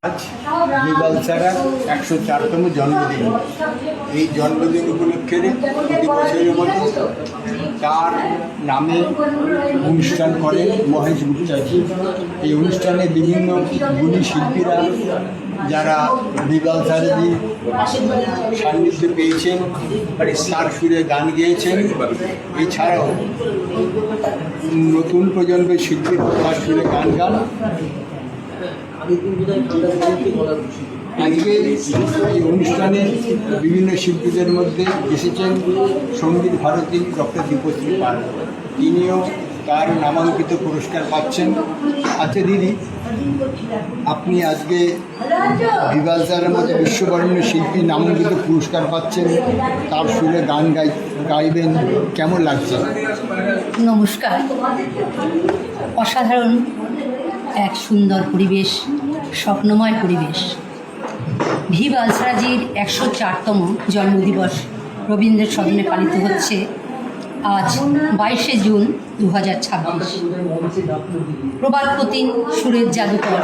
আজ বিবালসারার 104তম জন্মদিন। এই জন্মদিন উপলক্ষে প্রতি বছরের মতো তার নামে অনুষ্ঠান করেন মহেশ গুপ্তাজি। এই অনুষ্ঠানে বিভিন্ন গুণী শিল্পীরা যারা বিবালসারাজি সান্নিধ্য পেয়েছেন তার সুরে গান গেয়েছেন, এছাড়াও নতুন প্রজন্মের শিল্পীরা তার সুরে গান গান। আজকে এই অনুষ্ঠানে বিভিন্ন শিল্পীদের মধ্যে এসেছেন সঙ্গীত ভারতী ডক্টর দীপশ্রী পাল, তিনিও তার নামাঙ্কিত পুরস্কার পাচ্ছেন। আচ্ছা দিদি, আপনি আজকে বিবালসারার মতো বিশ্ববরেণ্য শিল্পী নামাঙ্কিত পুরস্কার পাচ্ছেন, তার সুরে গান গাইবেন, কেমন লাগছে? নমস্কার। অসাধারণ এক সুন্দর পরিবেশ, স্বপ্নময় পরিবেশ। বিবালসারাজির 104তম জন্মদিবস রবীন্দ্র সদনে পালিত হচ্ছে আজ 22শে জুন 2026। প্রবাদ প্রতিম সুরের জাদুকর,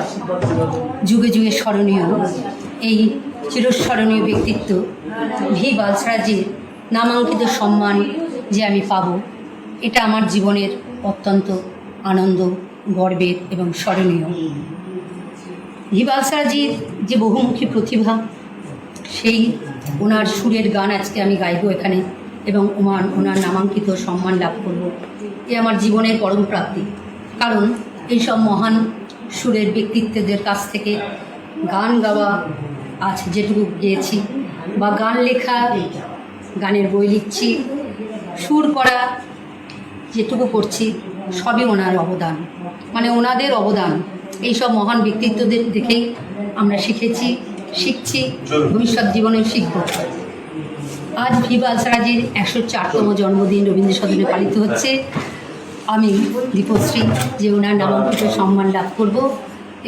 যুগে যুগে স্মরণীয় এই চিরস্মরণীয় ব্যক্তিত্ব বিবালসারাজির নামাঙ্কিত সম্মান যে আমি পাব, এটা আমার জীবনের অত্যন্ত আনন্দ, গর্বের এবং স্মরণীয়। বিবালসারাজির যে বহুমুখী প্রতিভা, সেই ওনার সুরের গান আজকে আমি গাইব এখানে এবং ওনার নামাঙ্কিত সম্মান লাভ করব। এ আমার জীবনের পরম প্রাপ্তি। কারণ এইসব মহান সুরের ব্যক্তিত্বদের কাছ থেকে গান গাওয়া, আজ যেটুকু গেয়েছি বা গান লেখা, গানের বই লিখছি, সুর করা যেটুকু করছি, সবই ওনার অবদান, মানে ওনাদের অবদান। এইসব মহান ব্যক্তিত্বদের দেখেই আমরা শিখছি, ভবিষ্যৎ জীবনেও শিখব। আজ বিবালসারাজির 104তম জন্মদিন রবীন্দ্র সদনে পালিত হচ্ছে। আমি দীপশ্রী যে ওনার নামাঙ্কিত সম্মান লাভ করব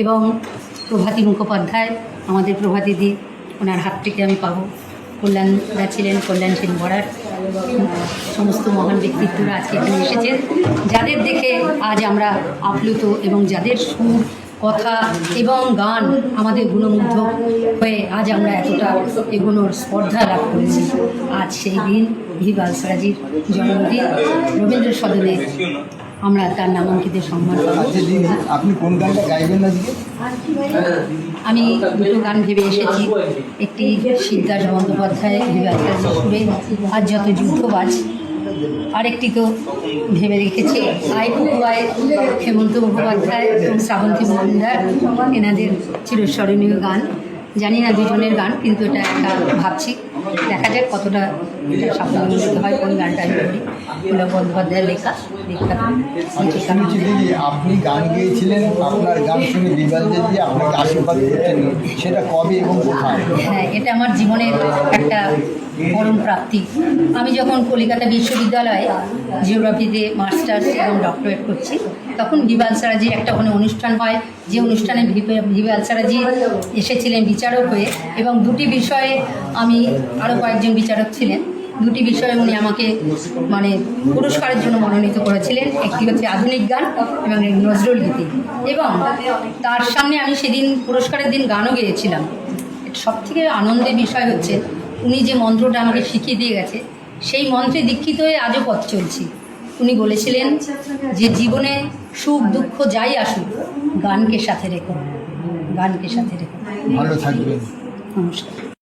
এবং প্রভাতী মুখোপাধ্যায়, আমাদের প্রভাতীদি, ওনার হাত থেকে আমি পাবো। কল্যাণদা ছিলেন, কল্যাণ সেন বরার, সমস্ত মহান ব্যক্তিত্বরা আজকে এখানে এসেছেন, যাদের দেখে আজ আমরা আপ্লুত এবং যাদের সুর, কথা এবং গান আমাদের গুণমুগ্ধ হয়ে আজ আমরা এতটা এগোনোর স্পর্ধা লাভ করেছি। আজ সেই দিন বিবালসারাজির জন্মদিন, রবীন্দ্র সদনে আমরা তার নামাঙ্কিত সম্মান পাবো। আপনি কোন গানটা গাইবেন আজকে? আমি দুটো গান ভেবে এসেছি। একটি সিদ্ধার্থ বন্দ্যোপাধ্যায় বিবালসারাজির সুরে আজ যত যুদ্ধবাজ, আরেকটি তো ভেবে রেখেছি আয় কুকুয়ায় হেমন্ত মুখোপাধ্যায় এবং শ্রাবন্তী মজুমদার, এনাদের চিরস্মরণীয় গান। জানি না দুজনের গান, কিন্তু এটা একটা ভাবছি, দেখা যাক কতটা সাফল্যমণ্ডিত হয়। কোন গানটা আমি করি? পুলক বন্দ্যোপাধ্যায়ের লেখা বিখ্যাত। আপনি গান গেয়েছিলেন, আপনার গান শুনে বিবালসারাজি আপনাকে আশীর্বাদ করছেন, সেটা কবে এবং কোথায়? হ্যাঁ, এটা আমার জীবনের একটা পরম প্রাপ্তি। আমি যখন কলকাতা বিশ্ববিদ্যালয়ে জিওগ্রাফিতে মাস্টার্স এবং ডক্টরেট করছি, তখন বিবালসারাজির একটা ওখানে অনুষ্ঠান হয়, যে অনুষ্ঠানে বিবালসারাজি এসেছিলেন বিচারক হয়ে, এবং দুটি বিষয়ে আমি, আরও কয়েকজন বিচারক ছিলেন, দুটি বিষয়ে উনি আমাকে মানে পুরস্কারের জন্য মনোনীত করেছিলেন। একটি হচ্ছে আধুনিক গান এবং নজরুল গীতি, এবং তার সামনে আমি সেদিন পুরস্কারের দিন গানও গেয়েছিলাম। সবথেকে আনন্দের বিষয় হচ্ছে উনি যে মন্ত্রটা আমাকে শিখিয়ে দিয়ে গেছে, সেই মন্ত্রে দীক্ষিত হয়ে আজও পথ চলছি। উনি বলেছিলেন যে জীবনে সুখ দুঃখ যাই আসুক, গানকে সাথে রেখো, গানকে সাথে রেখো। ভালো থাকবেন। নমস্কার।